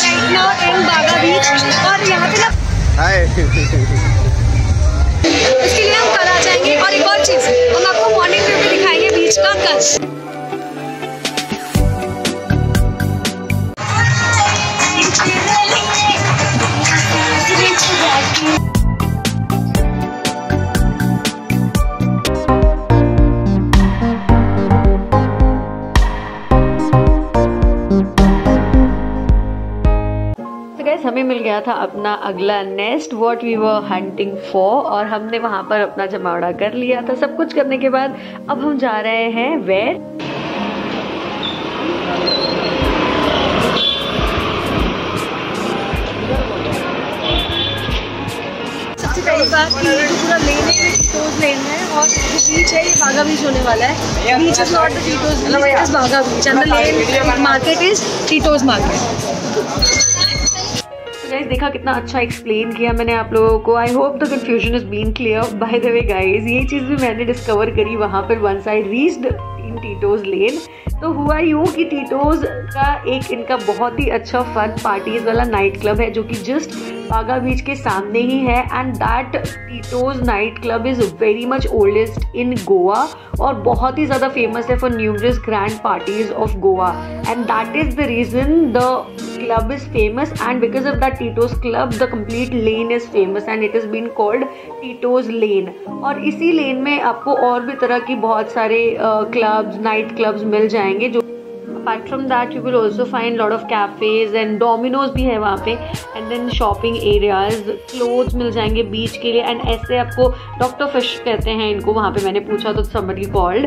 Right now in बागा beach और यहाँ पे ना इसके लिए हम कल आ जाएंगे। और एक और चीज़ हम आपको मॉर्निंग व्यू भी दिखाएंगे बीच का कल। हमें मिल गया था अपना अगला nest what we were hunting for और हमने वहां पर अपना जमावड़ा कर लिया था। सब कुछ करने के बाद अब हम जा रहे हैं वेयर सबसे पहली बात कि ये जो पूरा लेन है टीटोज लेन है और जो बीच है ये बागा बीच होने वाला है। Beach is not the Titos beach, it is Baga beach and the lane market is Titos market. Guys देखा कितना अच्छा एक्सप्लेन किया मैंने आप लोगों को। I hope the confusion is been clear. By the way guys ये चीज़ भी मैंने डिस्कवर करी वहाँ पर one side reached in Titos lane. तो हुआ यूँ कि टीटोज का एक इनका बहुत ही अच्छा फन पार्टीज वाला नाइट क्लब है जो कि जस्ट बागा बीच के सामने ही है and that Tito's night club is very much oldest इन गोवा और बहुत ही ज़्यादा फेमस है for numerous grand parties of Goa and that is the reason the club is famous and because of that Tito's club the complete lane is famous and it has been called Tito's lane। और इसी लेन में आपको और भी तरह की बहुत सारे क्लब्स नाइट क्लब्स मिल जाएंगे जो apart from that you will also find lot of cafes and Domino's भी है वहाँ पे and then shopping areas, clothes मिल जाएंगे बीच के लिए एंड ऐसे आपको डॉक्टर फिश कहते हैं इनको वहाँ पे मैंने पूछा तो somebody called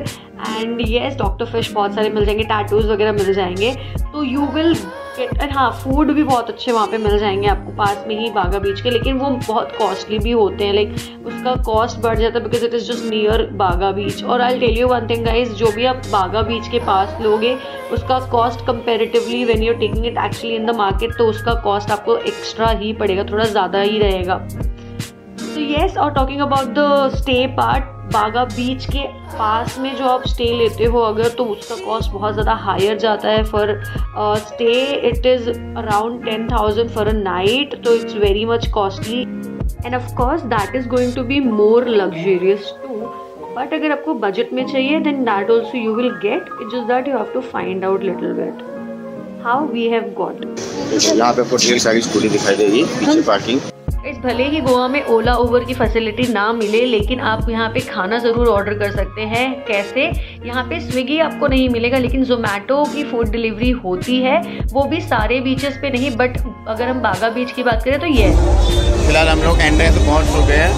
and yes doctor fish बहुत सारे मिल जाएंगे, टैटूज वगैरह मिल जाएंगे तो यू विल गेट एंड हाँ फूड भी बहुत अच्छे वहाँ पे मिल जाएंगे आपको पास में ही बागा बीच के, लेकिन वो बहुत कॉस्टली भी होते हैं लाइक उसका कॉस्ट बढ़ जाता है because it is just near Baga beach. और I tell you one thing guys जो भी आप बागा बीच के पास लोगे उसका cost comparatively when you are taking it actually in the market तो उसका कॉस्ट आपको एक्स्ट्रा ही पड़ेगा, थोड़ा ज़्यादा ही रहेगा। तो येस और talking about the stay part बागा बीच के पास में जो आप स्टे लेते हो अगर तो उसका कॉस्ट बहुत ज़्यादा हायर जाता है for stay it is around 10,000 for a night तो it's very much costly and of course that is going to be more luxurious too. But अगर आपको बजट में चाहिए then that also you will get it just that you have to find out little bit how we have got. यहाँ पे आपको ढेर सारी scooty दिखाई देगी पीछे पार्किंग। इस भले ही गोवा में ओला उबर की फैसिलिटी ना मिले लेकिन आप यहाँ पे खाना ज़रूर ऑर्डर कर सकते हैं। कैसे? यहाँ पे स्विगी आपको नहीं मिलेगा लेकिन जोमेटो की फूड डिलीवरी होती है, वो भी सारे बीचेस पे नहीं बट अगर हम बागा बीच की बात करें तो ये फिलहाल हम लोग एंट्रेंस पहुँच चुके हैं।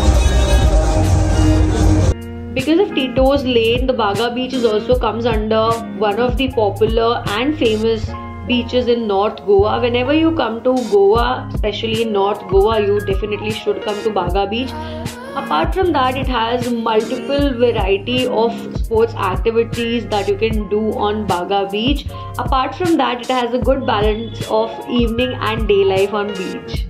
Because of Tito's lane, the Baga beach is also comes under one of the popular and famous beaches in North Goa. Whenever you come to Goa, especially in North Goa, you definitely should come to Baga beach. Apart from that, it has multiple variety of sports activities that you can do on Baga beach. Apart from that, it has a good balance of evening and day life on beach.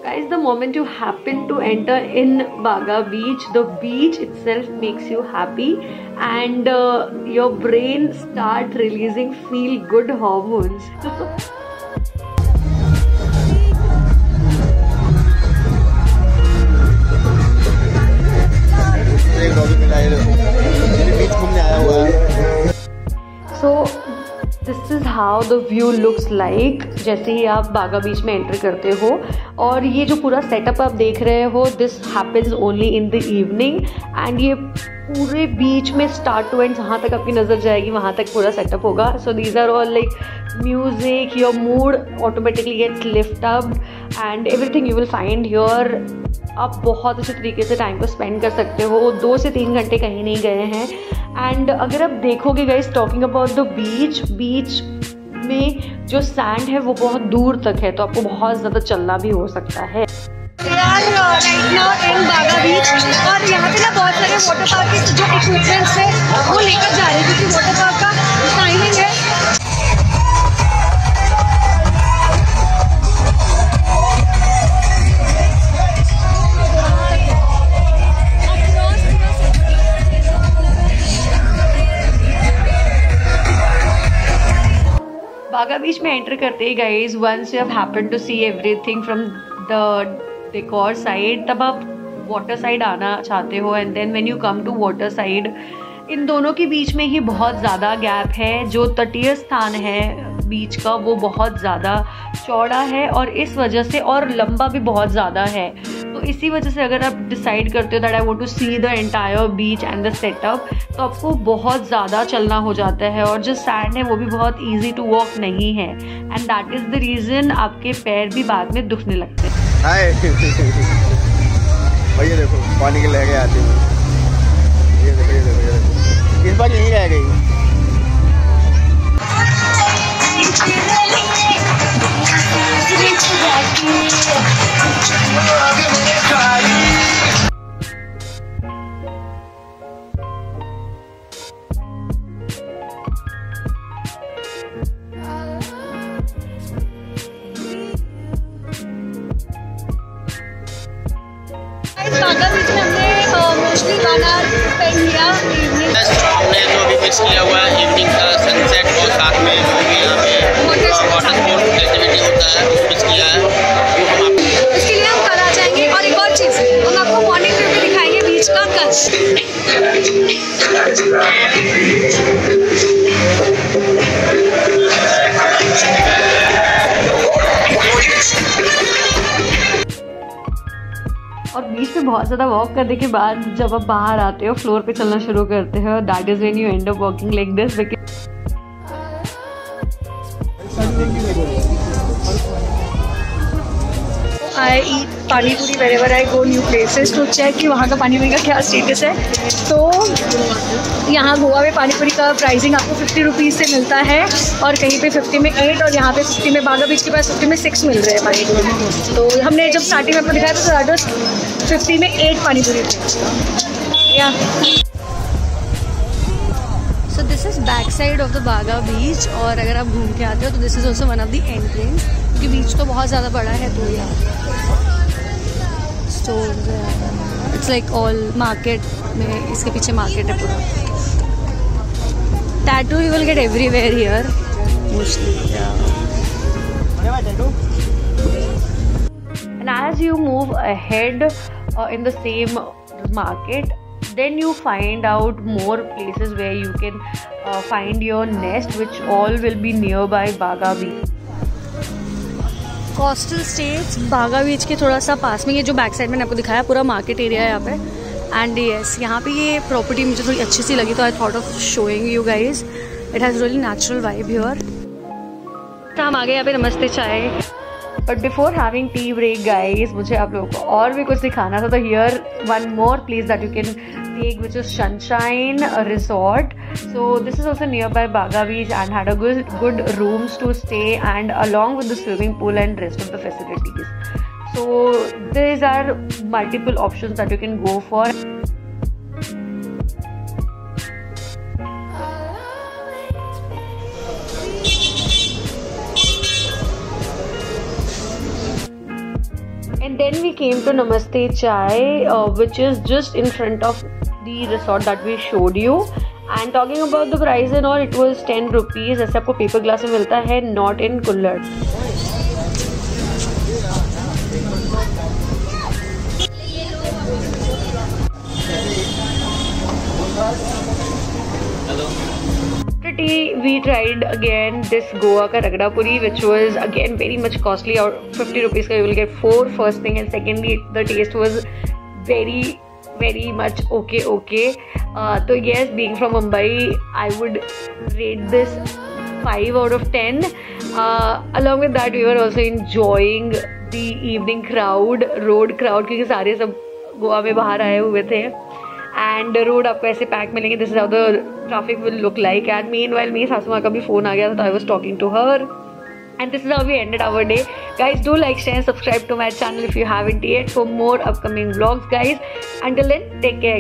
Guys, the moment you happen to enter in Baga beach, the beach itself makes you happy and your brain start releasing feel good hormones. So this is how the view looks like जैसे ही आप बागा बीच में enter करते हो। और ये जो पूरा setup आप देख रहे हो this happens only in the evening and ये पूरे बीच में स्टार्ट टू एंड जहाँ तक आपकी नज़र जाएगी वहाँ तक पूरा सेटअप होगा। So these are all like music, your mood automatically gets lift up and everything you will find here. आप बहुत अच्छे तरीके से टाइम को स्पेंड कर सकते हो, 2 से 3 घंटे कहीं नहीं गए हैं। एंड अगर आप देखोगे guys talking about the beach में जो सैंड है वो बहुत दूर तक है तो आपको बहुत ज़्यादा चलना भी हो सकता है। राइट नाउ इन बागा बीच और यहाँ पे ना बहुत सारे वाटर पार्क के जो इक्विपमेंट्स है वो लेकर जा रहे हैं क्योंकि वाटर पार्क का टाइमिंग है। बागा बीच में एंटर करते ही guys, once you have happened to see everything from the decor side, तब आप वाटर साइड आना चाहते हो। And then when you come to water side, इन दोनों के बीच में ही बहुत ज़्यादा गैप है। जो तटीय स्थान है बीच का वो बहुत ज़्यादा चौड़ा है और इस वजह से, और लंबा भी बहुत ज़्यादा है। तो इसी वजह से अगर आप डिसाइड करते हो that I want to see the entire beach and the setup, तो आपको बहुत ज़्यादा चलना हो जाता है और जो सैंड है वो भी बहुत ईजी टू वॉक नहीं है। And that is the reason आपके पैर भी बाद में दुखने लगते हैं। हाय भैया देखो पानी के लहरें आती हैं, ये देखो ये देखो ये देखो, इस बार यहीं रह गई। बागा बीच में हमने मोस्टली खाना स्पेंड किया इवनिंग। हमने जो अभी मिक्स किया हुआ है इवनिंग का सनसेट और साथ में जो भी यहाँ पे वाटर स्पोर्ट एक्टिविटी होता है वो मिक्स किया है। वो हम उसके लिए हम कल आ जाएंगे। और एक और चीज़, हम आपको मॉर्निंग व्यू भी दिखाएंगे बीच का कल। और बीच में बहुत ज़्यादा वॉक करने के बाद जब आप बाहर आते हो, फ्लोर पे चलना शुरू करते हो, that is when you and up walking like this. I eat पानी पूरी wherever I go new places to check कि वहाँ का पानी पूरी का क्या स्टेटस है। तो यहाँ गोवा में पानी पूरी का प्राइसिंग आपको 50 रुपीज़ से मिलता है और कहीं पे 50 में 8 और यहाँ पे 50 में, बागा बीच के पास 50 में 6 मिल रहे हैं पानी पूरी। तो हमने जब स्टार्टिंग में आपको दिखाया था तो दैट वाज 50 में 8 पानी पूरी थी। या so this is back side of the बागा बीच। और अगर आप घूम के आते हो तो this is also one of the entrance, क्योंकि बीच तो बहुत ज़्यादा बड़ा है। तो यार स्टोर्स है, इट्स लाइक ऑल मार्केट में, इसके पीछे मार्केट है पूरा। Tattoo you will gate everywhere here mostly. And as you move ahead in the same market, then you find out more places where you can find your nest, which all will be nearby Baga Beach. Coastal states बागा beach के थोड़ा सा पास में, ये जो back side मैंने आपको दिखाया पूरा मार्केट एरिया है यहाँ पे। एंड यस, यहाँ पे ये प्रॉपर्टी मुझे थोड़ी अच्छी सी लगी तो I thought of showing you guys. It has really natural vibe here. तो हम आ गए यहाँ पे Namaste Chai. But before having tea break guys, मुझे आप लोगों को और भी कुछ दिखाना था। तो here one more place that you can take, which is Sunshine Resort. So this is also nearby Baga Beach and had a good rooms to stay and along with the swimming pool and rest of the facilities. So these are multiple options that you can go for. And then we came to Namaste Chai, which is just in front of the resort that we showed you. And talking about the price and all, it was 10 rupees. ऐसे आपको paper glass में मिलता है, not in cooler. We tried again this Goa ka ragda puri, which was again very much costly. Or 50 rupees ka you will get 4 first thing, and secondly the taste was very much okay. So yes, being from Mumbai, I would rate this 5 out of 10. Along with that, we were also enjoying the evening crowd, road crowd, क्योंकि सारे सब गोवा में बाहर आए हुए थे. And road आपको ऐसे पैक मिलेंगे. This is how the traffic will look like. And meanwhile मेरी सासू माँ का भी फोन आ गया था, तो I was talking to her. And this is how we ended our day. Guys, do like, share and subscribe to my channel if you haven't yet for more upcoming vlogs, guys. Until then, take care.